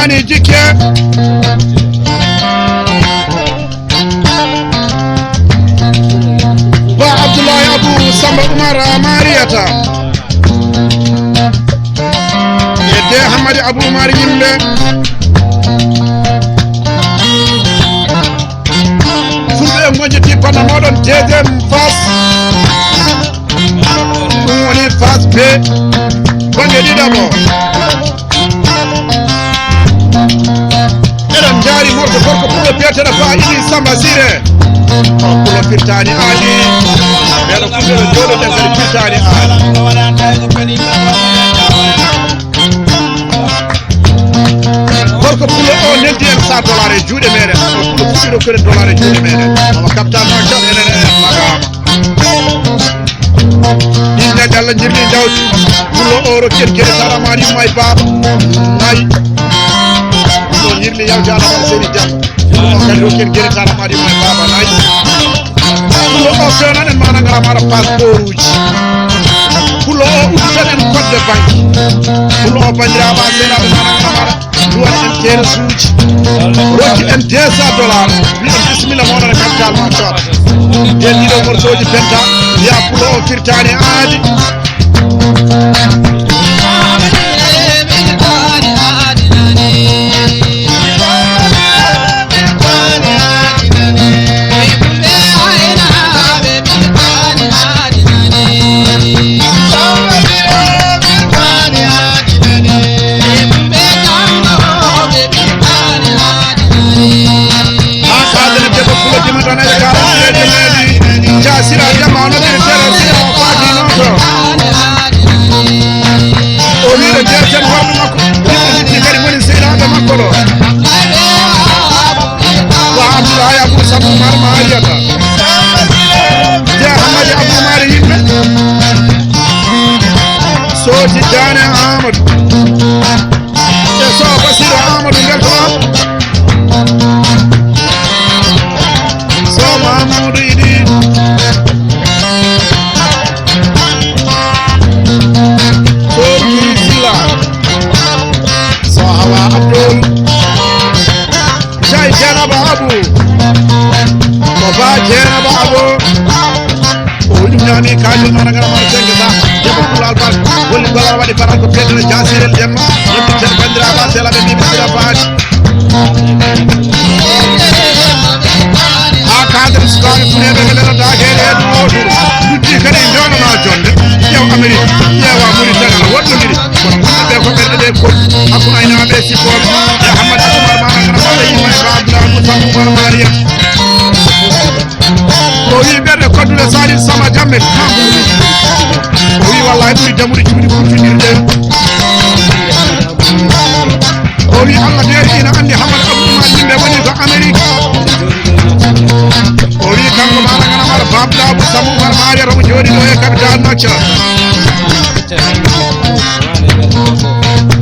Mani Jikke Ba Abdoulaye Abou Samba Oumar Mariata Yedde Hamadi Abou Oumar yimɓe fulɓe e goñeti panna moɗon deuxiéme phase ɗum woni phase B gonɗe ɗiɗaɓo eɗen jaari morko gorko pulo biyeteɗo Ba Idi Samba Siré o pulo firtani aali ɓeɗo fulɓe ɓe joɗoɗen kadi firtani aali gorko pulo o neddi en $100 e juuɗe meɗen o pulo fuɗɗiɗo koɗen $1 e juuɗe meɗen omo captan macol enen en magama ɗinneɗe Allah jirni jawdi pulo o rokken gueɗe taramani yumma e baaba nayi ɗo yirli yawti alamar seni jam pulo o kadi rokken gueɗe taramani yumma e baaba nayi pulo o fewnan en mana ngara mara passeport uji pulo o udditan en code de banque pulo o bandiraɓa seeɗaɓe mana ngara mara duwan en teere suuji rokki en $200 wiɗen bisimilla moɗon e capital ma coota nden ɗiɗo morceauji penta wiya pulo o firtani aadi Soti Jane Amadou e so Basiro Amadou ngeltoon so Mamadou Idi so Sila so Hawa Abdoul Jai Janaba Abou ko Ba Janaba Abou o ñami kaajol mana ngara ma tenge sa jaba kulal bal woni gola wadi faral ko peddo jasirel demma yimbe tan bandira ba sela be mi bandira baati a kadar skar funebe be la dagere e modu duddi kadi ndono ma jonde yew Amerique yewa Mauritanie la wonno ngiri kono wonbe ko berde de ko hakuna ina be sipol e Hamad Oumar mana ngara ma yimbe ba Abdoulaye Moussa Oumar Mariam o wi ɓerde koddude Salim Sama Jammel o wi wallahi ɓuri jamuɗi cuuɗi ɓurtinirde o wi Allah deeri ina andi Hamad Abou Oumar yimɓe woni ko Amérique o wi kanko mana ganamara Babla Abou Sama Oumar Mariata mo jooɗi ɗo e capital macca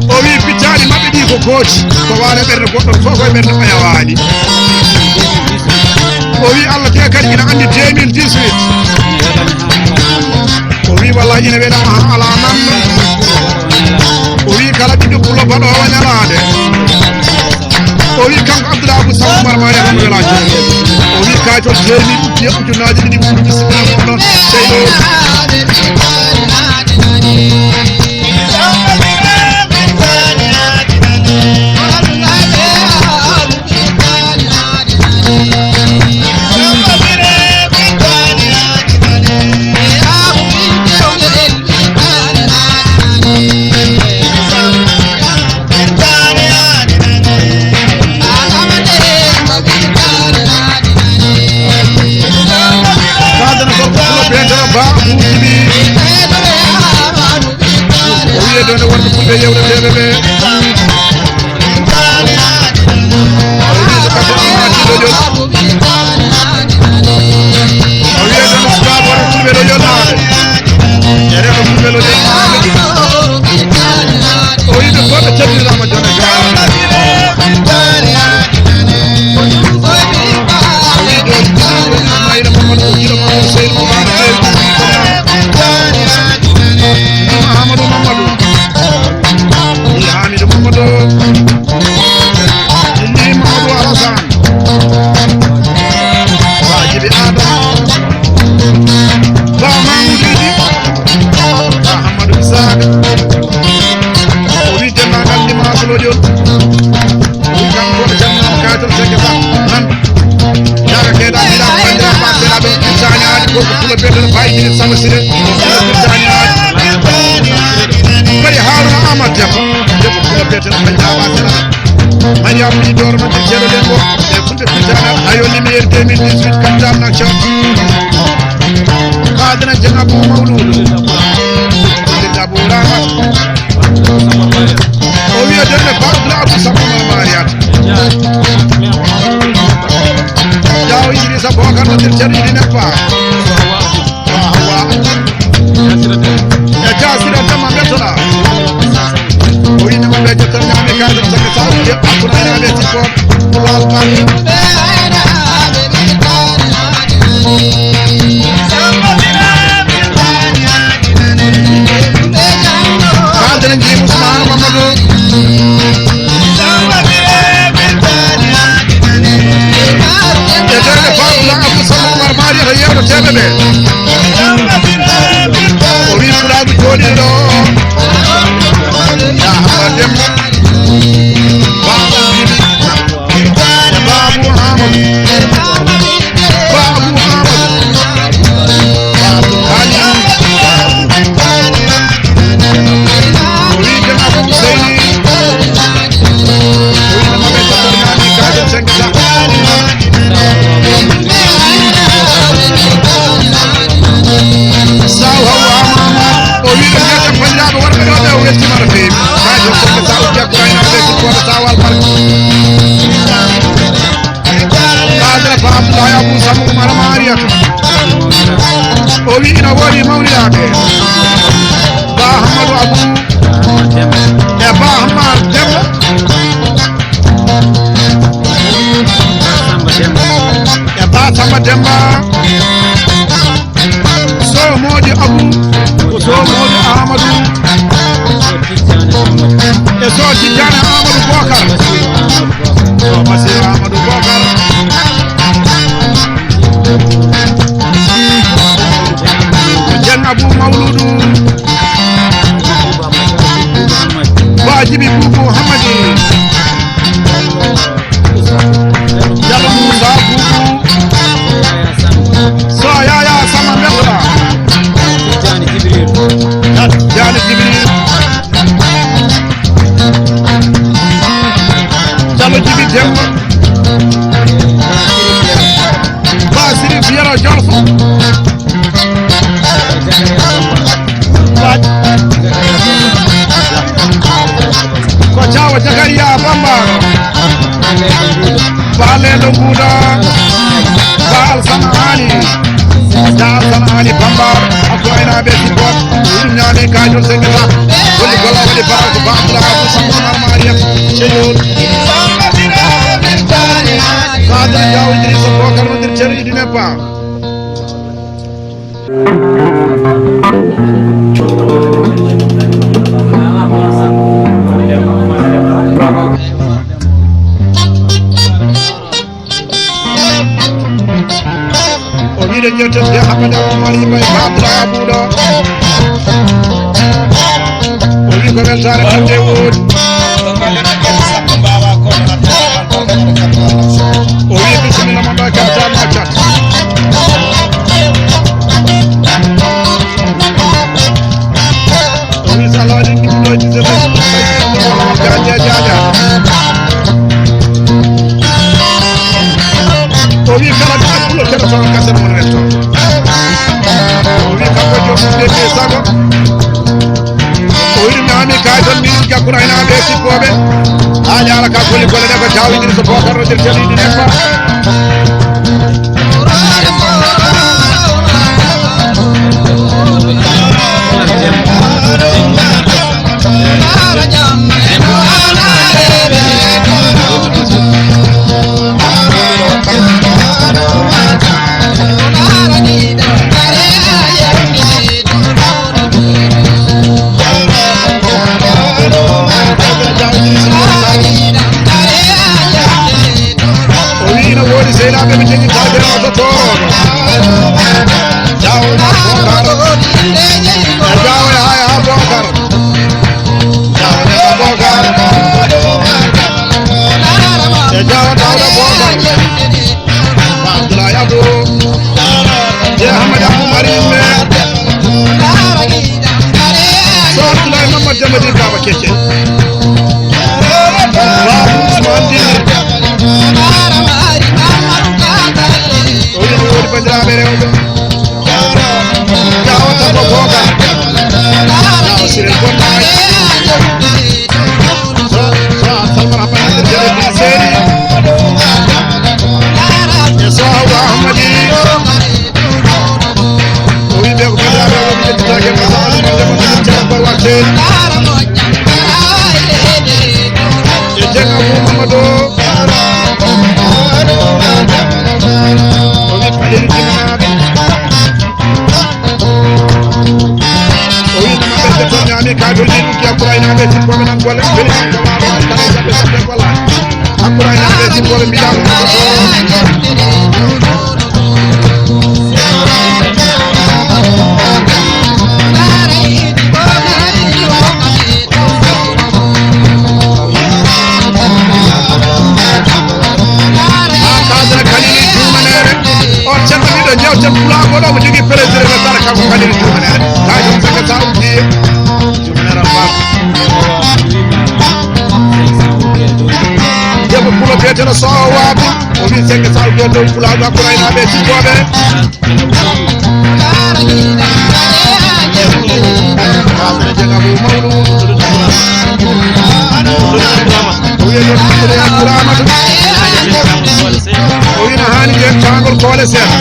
o wi pittani maɓɓe ɗi ko gooti ko waale ɓerde goɗɗon fof koye ɓerde ɓayawaani o wi Allah te kadi ina andi 2018 o wi wallahi ina weɗama ha ala nanɗo o wi kala ɓiɗɗo pulo baɗowo ñalade o wi kanko Abdoulaye Abou Sama Oumar Mariata mo wela joni o wi kaytol 2000 ujunnaji ɗiɗi ɓuuri bisimilla mon ɗon seyɗo done wonde fulɓe yewneteɓe ɓe o wiye ɗon sukaɓe wona fulɓe ɗo yonnade e reɗo fulɓe ɗo yonnade o yiɓe goɗɗo cabbitirama jone mayina Mamadou ko jiɗo Mamadou Seydou Mamadou Mamadou Hamidou Mamadou biyeten fayidi sama sire Birtaniya bari Haruna Amad Demba ko biyeten Banjaba Sena Mariam ni dor ma jere lembo e funde Birtaniya ayo lumière 2018 kaptan nak cham kadana janabu mawlud janabu rama o wiya denne fadla abu sama mariat jaw Idrissa Bokar no terceri dina pa wa ya jasira tama metola o ina ma beje tan ngame kadam sa sa ya akuna ina be ci ko wal mari kadam ji Usman Mamadou yero telebe ori furabu kodi do ya hamadem babu Muhammad Ali ori janabu Husaini ori namabeta tornani kadem sengsa Owi ina wodi mawliyaɓe Ba Hamadou Abou e Ba Hamad Demba e Ba Samba Demba so modi Abou so modi Amadou e so Tidiane Amadou Bokar so Basir Amadou Bokar Abu Mauludu Wajibi Bubu Hamadi Jalo Musa Bubu So Yaya Sama Mekla Jani Jibril Jalo Jibi Demba Basiri Fiera Johnson Kochawa Jagaria Bamba Bale Lunguda Bal Sanahani Jal Sanahani Bamba Akuaina Besi Bot Nyame Kajol Sengeta Wali Gola Wali Barak Bambla Abu Samar Mariam Cheyul Kadra Jaw Idrissa Bokar Mandir Cheri Dinepa Ida jotos ya hamada mari bay babla abuda Odi ko mel sare ande wod Odi bismillah mamba ka ta ma chat Odi saladi ni do ci zebe jaja jaja Odi kala da pulo telephone ka sama resto Odi ka ko jomu de sago Odi nami ka don mi ka kuna ina be ci bobe ala ala ka ko ko le ko jawi dir so Bokar dir jeli di nefa Ina wodi sey la be keke Usmandi Oyi mi wodi bandiraɓe rewɓe Jawata ko goga Jawa siren bonnaji Salman Hamad Jere bin Seri Yesahu Ahmadi Oyi be ko bandiraɓe rewɓe jettitake masamaji mon demoɗo ceerno watte Jenga Mamadou Oyi Falilu Jimnaɓe Oyi nama ɓesde toon ñaami kadol ɗi ɗuki Hakkuraynaɓe sippoɓe nan golle beli tan sabɓe sabɓe golla Hakkuraynaɓe sippoɓe mbiɗamo jawten pulagoɗo mo jogui président no tara kanko kadiri jumanere tawi ɗum saka sa uddi jumanere ba debbo pulo biyeteɗo sowaɓe o wi sengue sa uddi dow pulago Hakkuraynaɓe sippoɓe kadere jegabo mawɗum o wiye ɗon kadere Abdouramata o wina hani jen tangol koole seeɗa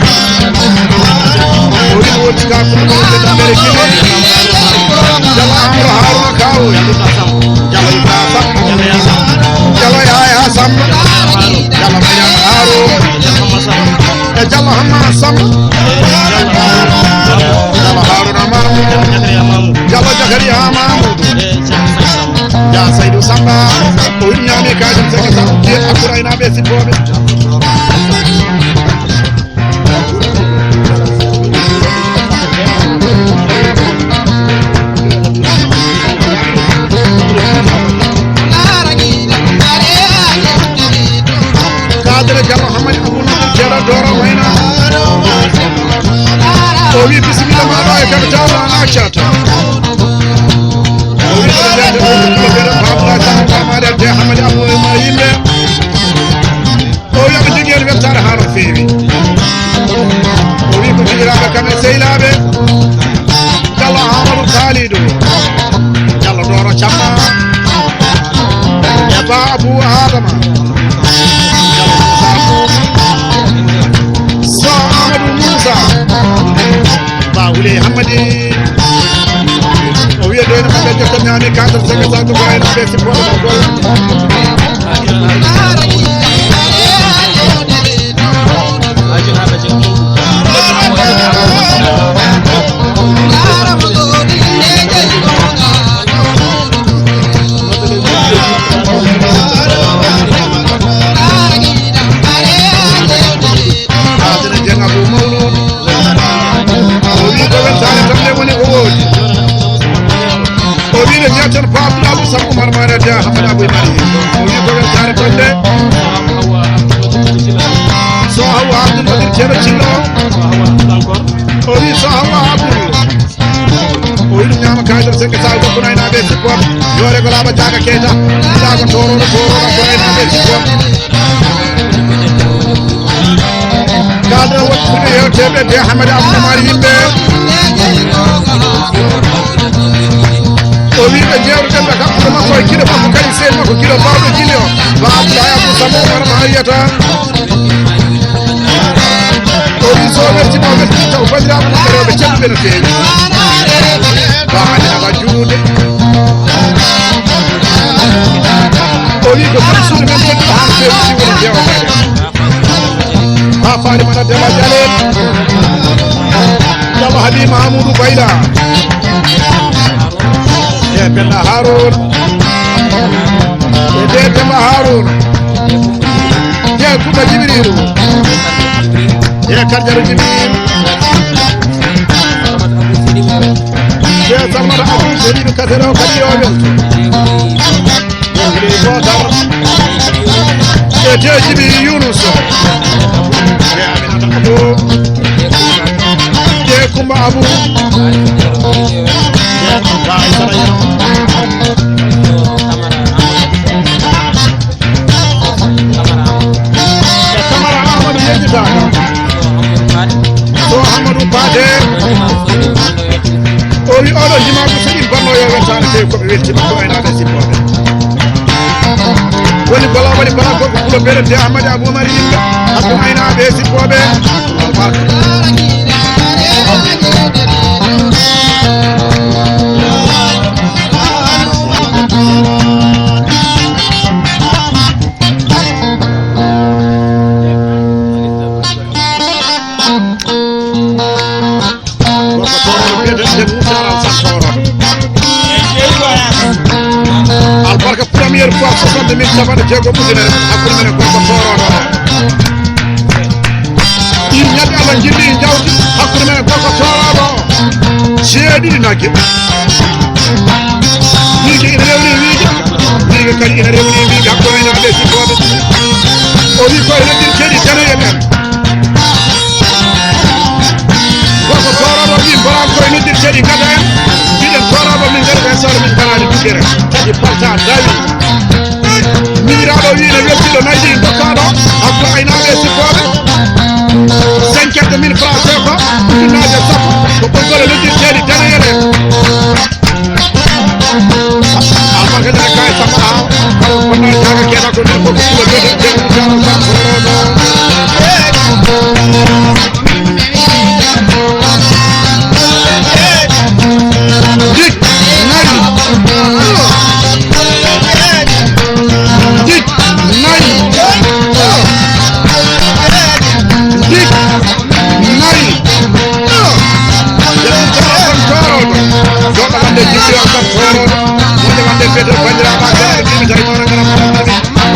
o wina wotti ka fuɗɗo ɓeɗa mbere kine jalo Amadou Harouna Kawoy jalo Ibra Samba jalo Yaya Samba jalo Mariama Haro e jalo Hamma Samba jalo Harouna Mamoudou jalo Jakaria Mamoudou ja Saydou Samba o wini ñaami kajum seke sa uddi Hakkuraynaɓe sippoɓe Diallo Hamadi Abou Ceerno Doro wayna o wi bisimilla maɗo e kadi tawno an accata o wi ɗoɗende ɗoɓeɗe babla tanmade de Hamadi Abou ma yimɓe o wi oɓe jogui hen weltare ha no feewi o wi ko jogiraɓe kamɓe sehilaɓe Diallo Amadou Kalidou Diallo Doro Camma e ba Abou Adama Wuli Hamadi o wiye doyno maɓe jotto ñaami kadre senge sa Hakkuraynaɓe sippoɓe no golla Jatan pa Abdou Sam Oumar Mara Dia Hamad Abou Mari o wi ko weltare tonde so hawa Abdou Nadir Ceerno Cillo o wi so hawa Abdou o wi ɗum ñama kajor senge sa Hakkuraynaɓe sippoɓe yore ko laaɓa jaga Keita jaga toroɗo Hakkuraynaɓe sippoɓe kadre wottude yewteɓe de Hamad Abou Mari yimɓe o wi ɓe jewruɗen ɓe hakkude makko e guiɗo makko kadi seedi makko guiɗo bawɗo guili o ba Abdoulaye Abou Samba Oumar ma yiyata o wi so weltima o weltini taw bandiraɓe maɓɓe rewɓe celluɓe no feewi ba Aminata Juude o wi ko kadi suudu men celluɗo ha no feewi si woni jewataɗe ha faari mana Demba Jalel Diallo Habi Mahamoudou Bayla e Bella Haroun e de Demba Haroun de Kumba Jibrilu e Kardiaro Jibril de Salmata Abou Serigne Kasero kadi o welto e gotar e de Jibril Younous e Aminata Abou de Kumba Abou saga so Hamadou Paté o wi oɗo jimaɗo so ɗin banno yo wettane tawi koɓe weltima ko aynade sippoɓe woni bala waɗi bala koko ɓuuro berete Ahmadi Aboumar yimɓe hakko aynaɓe sippoɓe albarka albarka première fois 60 000 capanɗe jeegom ujunere hakkude men e gorko toroɗo ɗin ñalɗi Allah jilli jawdi hakkude men e gorko toroɗo jeeɗiɗi nagge wiige ina rewni wiige wiige kadi ina rewni wiige hakko aynaɓe sippoɓe o wi koye reɗɗir keeɗi daneye men gorko toroɗo wi mbaram koye noddir keeɗi gada en mbiɗen toroɗo min gaɗa e sawre min tanani duggere tagi parta dawi miiraɗo wi ne weltiɗo nayyi dokkaɗo hakko aynaɓe sippoɓe 50 000 francs CFA ujunnaje sappo ko ɓoggole noddirteɗi daneyele almakadene kay sappo aw kala bonna jaga keeɗa ko nden koko ɓuuro dode jaro saporoɗo dik nayi dik nayi dik nayi joɗa wande jibbi on kam toroɗo wonde wande bedo bandiraɓa gaɗa mbimi tawi noon ngara mamami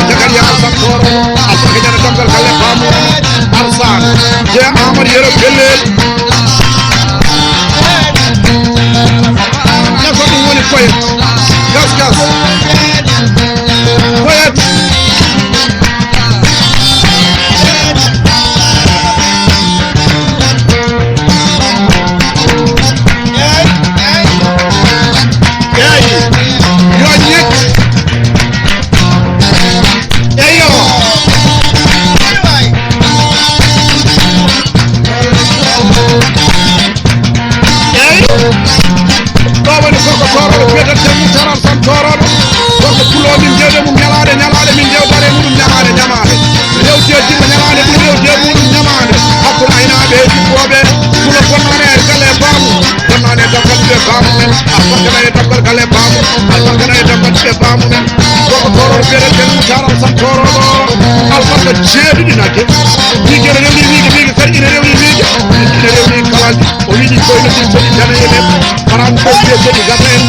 jagat yaha sam toroɗo albarka jana damgal galle bamo arsan je Amadou Yero Bellel nako ɗum woni poyet gas poyet jeeɗiɗi nagge wiige ne rewni wiige kadi ina rewni wiige ina rewni kalaldi o wiɗi koye noddir toɗi danaye men paran ko wiye toɗi gata en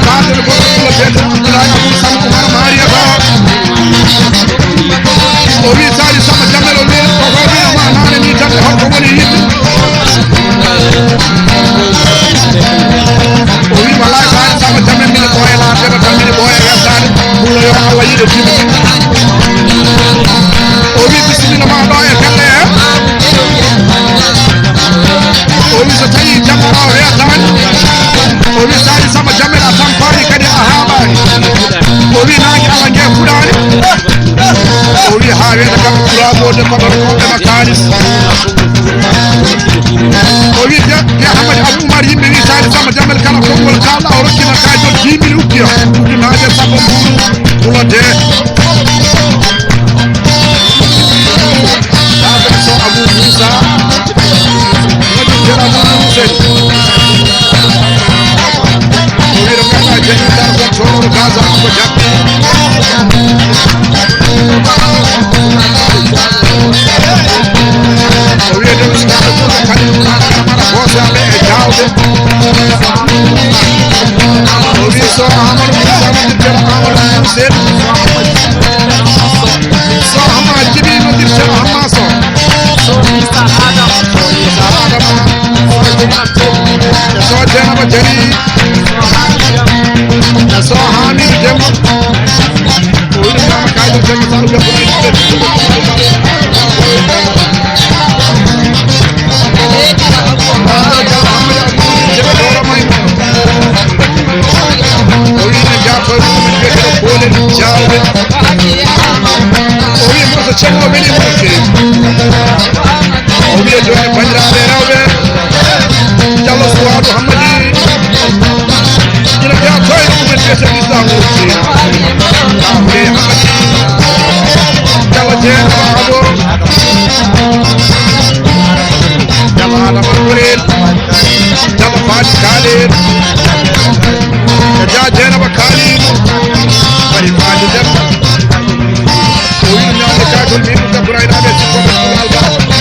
baɗene goɗo ɗulla bede Abdoulaye Abou Sam Oumar Mariaba o wi sali sama jammel o wi koko wiyama nane ni tande holko woni yimɓe o wi wallahi sali sama jammel mine ɓooye laatede tan mine ɓooye wettade ɓulla yo Allah yiɗe timu o wi bisimilla ma ɗo e galle he o wi so tawi jamma o weetani o wi sali sama jammel a tampani kadi a haaɓani o wi nangue Allah gue fuɗani o wi ha weeta kamɓe ɓuramode koɗon koɓema kalis o wi de Ahmadi Aboumar yimɓe wi sali sama jammel kala konngol kalɗa o rokkima kayitol 10 000 ukkiya ujunnaje sappo ɓuuro de ɗaɓen so Abou Moussa moƴƴi jer Abou Mousseni o wi ɗo ganduɗa jeeɗiɗar kon toroɗo Gaza ko jaɓɓi o wiye ɗum sukaɓe ɓurɗo kañum maɗa bosaɓe e jawde o wi so Amadou Moussa noddirteno Amadou Moussel so Hamma Djiby noddirteno Hamma so Issa Adama so Dieynaba Diary e so Hamidou Demba o wiɗum mama kaydo demba saɗu ɓe mo beni moke o wiye joni bandiraɓe rewɓe Diallo Suwadu Hammadi ina mbiya toyno mumen wiyete l'islam wurti Hammadi Diallo Dieynaba Abo Diallo Adama Kurel Diallo Fati Khalid Dia Dieynaba Khalid bari Fati Demba o wi ñawde kagol min ɗum dabbouraynaɓe sikkoɓe ɗugal ba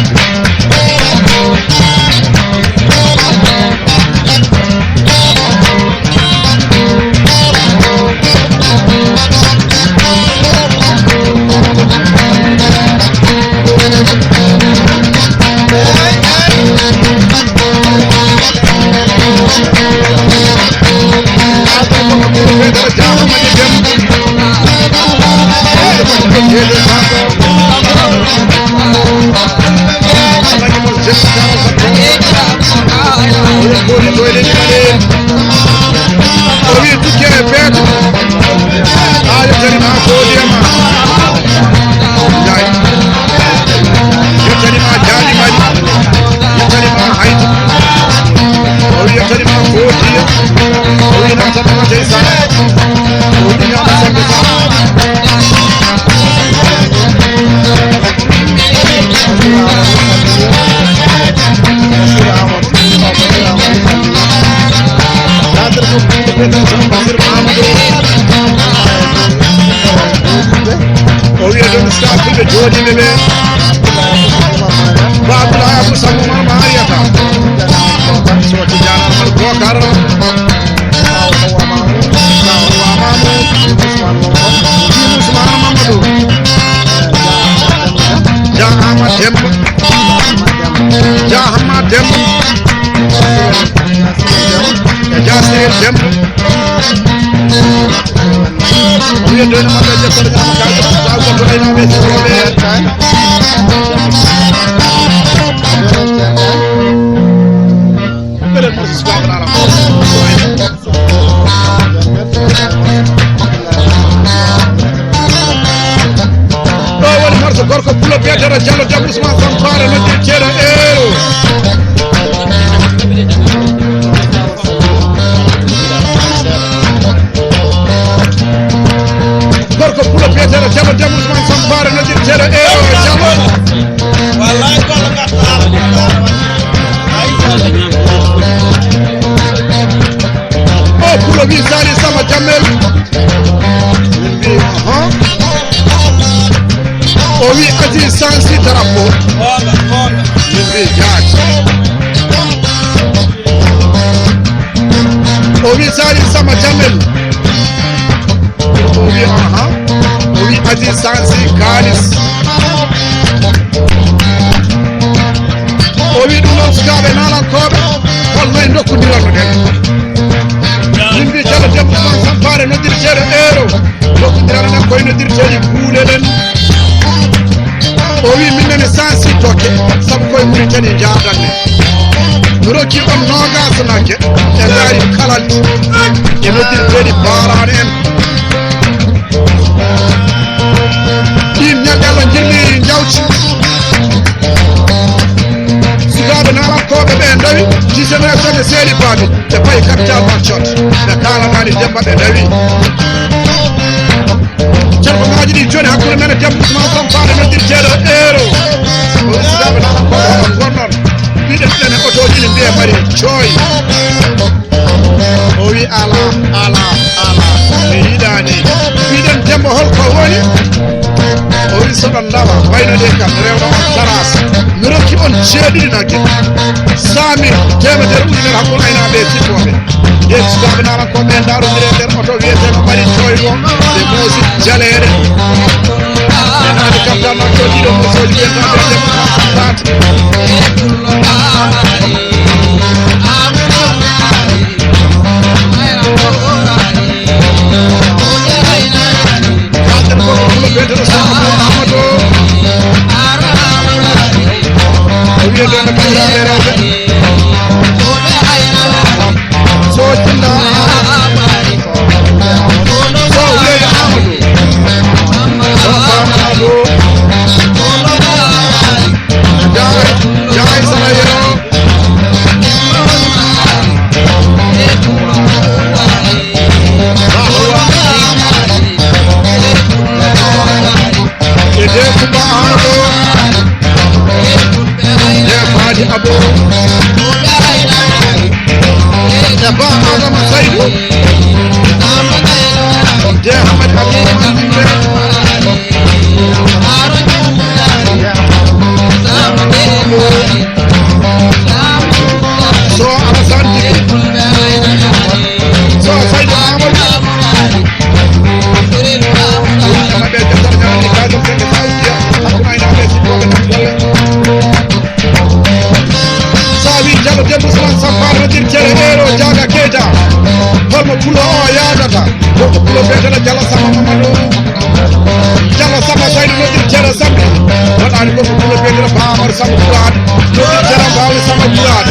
Allah ko ko be ba mar sama Quran do jara ba sama Quran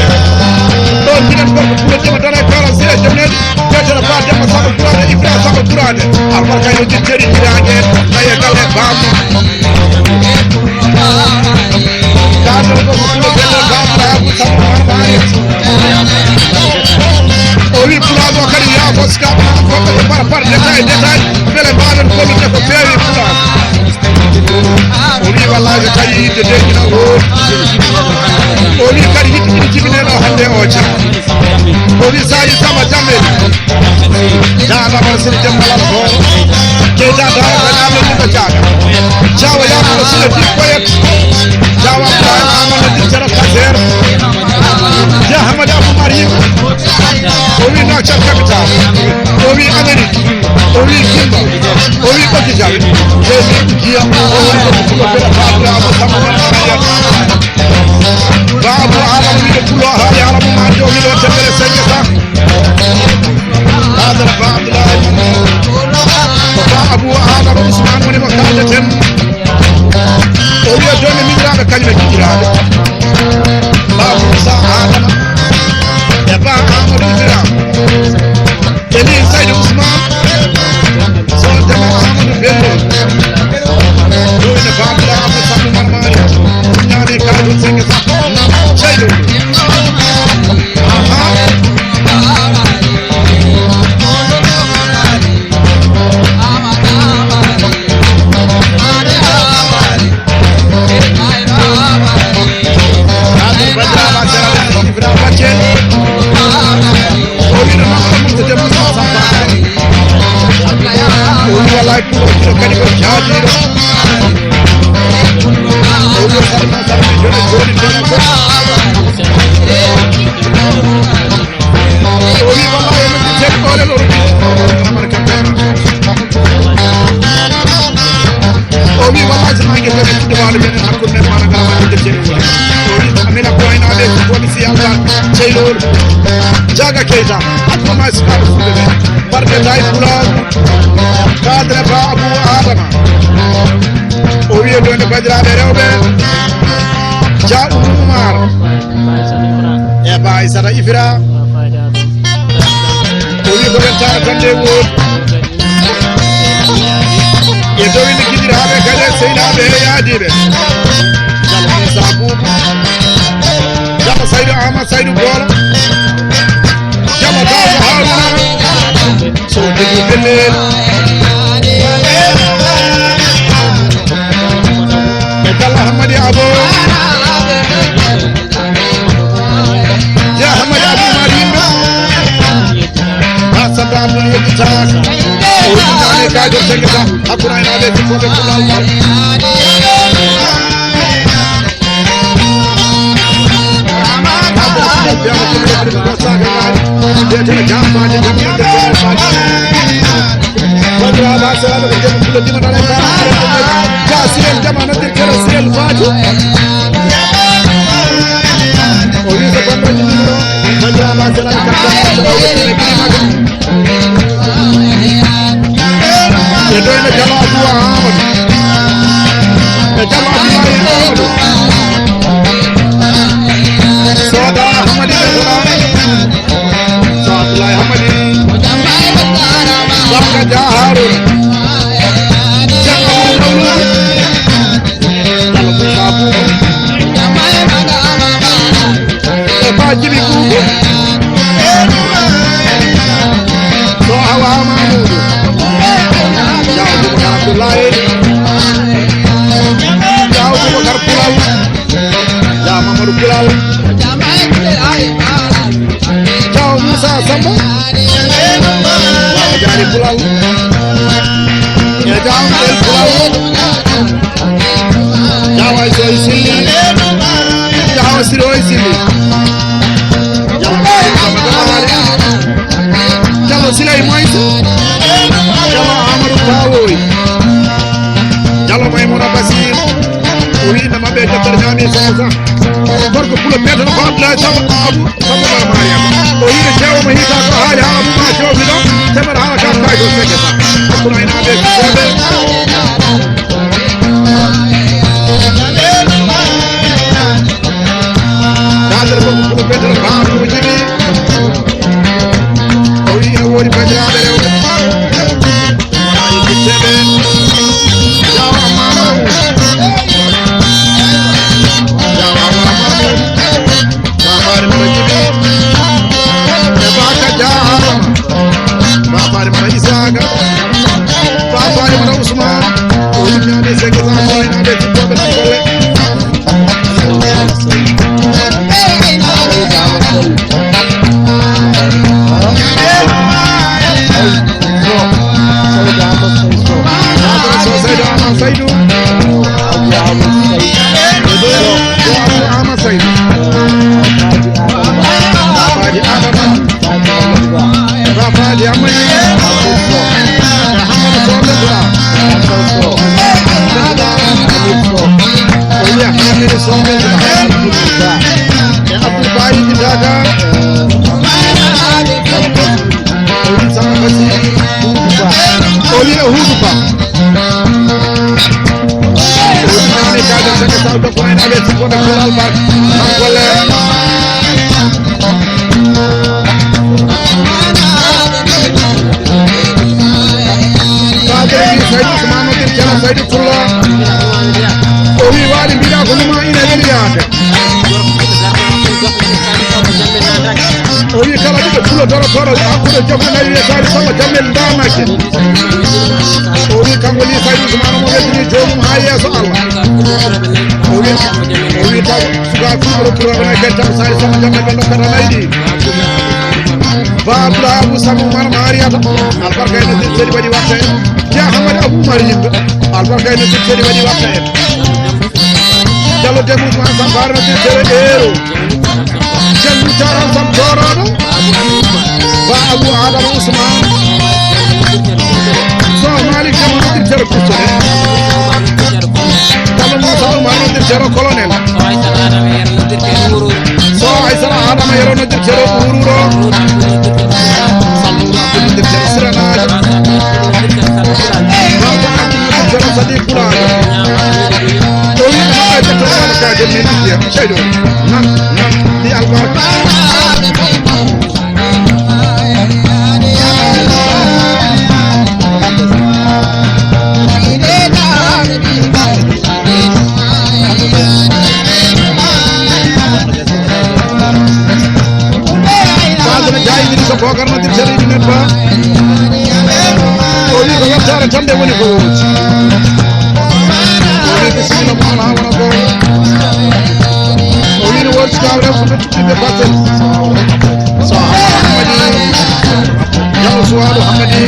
do kinen ko ko jama dala kala sira jamne jara ba dama sama Quran ibra sama Quran albarka yo jeri dirange ay kala ba dado ko ko be ba mar sama mari oli Quran o kali ya boska ko par detail bele banen ko ni ko fewi Quran oli wallahi tayi de degina o oli kadi hiti jibine no hande o cha oli sai sama jamme da na mar sin jamal ko ke da da na me ko cha chawa ya ko sin ti ko ya chawa ka amana ti chara khair ya hamad abu maryam oli na cha capital oli ameri oli kimba oli ko ti jabe je dia oli ko ko be fa abu sama maryam babu alam ni kullu hali alam ma jo mi do tere sajjata hada ba'd la babu alam usman min makalatin oli joni mi dara kalima kidiraade babu sa alam ya ba amadu dira eli sayyid usman so jama amadu bello do ina babu la abu sama marmari nyane kadu sengata Sayyid jaga keita akoma iskaru fulbe barke tay fulal kadra babu adama o wiye do ne badirabe rewbe ja umar e bay sara ifira o wiye ko ben tan kande wod e do ni kidirabe kale seynabe yaadibe jalo sabu jalo saydu ama saydu gola so did you believe Ekala Hamadi Abu Ya Hamadi Abu Marimba Nasa Babu Yukitak Ujane Kajo Segeta Hakuna Inade Tifude Kulal Ama Say Rafaji Adama Rafaji Amay Muhammad Solendra Oya Hamid Solendra Abdul Bari Daga Oya Samasi Oya Huduba Saka saldo ko en ale ko da kolal ba man golle Padre ni saytu samano te jana saytu kullo o wi wali bida ko ma ina weli yaade o wi kala ko kullo doro ko jogo na wi saytu sama jamel ndama ke o wi kangoli saytu samano mo weli jomum ha yeso Allah o wi taw suga ko ko na gata saytu sama jamel do kana laydi Babla Abu Samu Mar Mariata albarka ina tin seri wadi watta ya Hamad Abu Marid albarka ina tin seri wadi watta Jallo demu man sambar na tin seri ero Jamu taran sam torado Ba Abu Adam Usman So Malik jamu tin seri kusore Jallo mo samu man tin seri colonel So Aisara Adam yero na tin seri ururo Tande woni ko wuci o wi bismilla mo na wona ko o wi wuci ka wala ko tuti be batel so hamadi yaw suwadu hamadi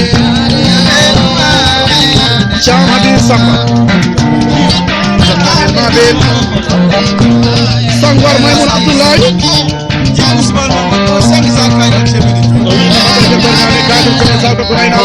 chamadi samba mabe sangwar maymun abdullahi Usman ko sangi zakay chebini o wi na ko be barnane kadum ko sa ko ayna